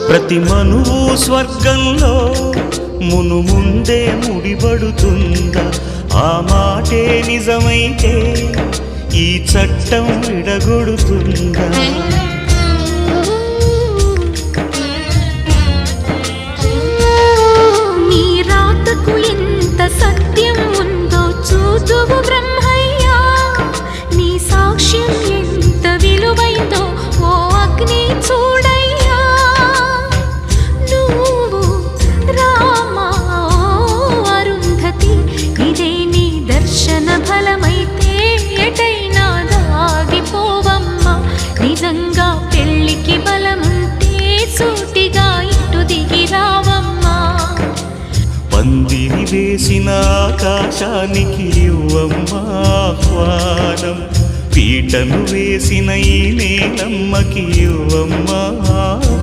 ప్రతి మనువు స్వర్గంలో మునుముందే ముడిపడుతుందా? ఆ మాటే నిజమైతే ఈ చట్టం విడగొడుతుందా? నీ రాతకు ఎంత సత్యం ఉందో చూదువు బ్రహ్మయ్యా, నీ సాక్ష్యం ఎంత విలువైందో ఓ అగ్ని చూడయ్యా. నువ్వు రామా అరుంధతి, ఇదే నీ దర్శన ఫలమైతే ఎటైనా దాగిపోవమ్మా. నిజంగా పెళ్ళికి బలముంటే సూటిగా ఇటు దిగి రావమ్మా. పందిరి వేసిన ఆకాశానికి ఇవ్వమ్మా ఆహ్వానం, పీటను వేసిన ఈ నేలమ్మకి ఇవ్వమ్మా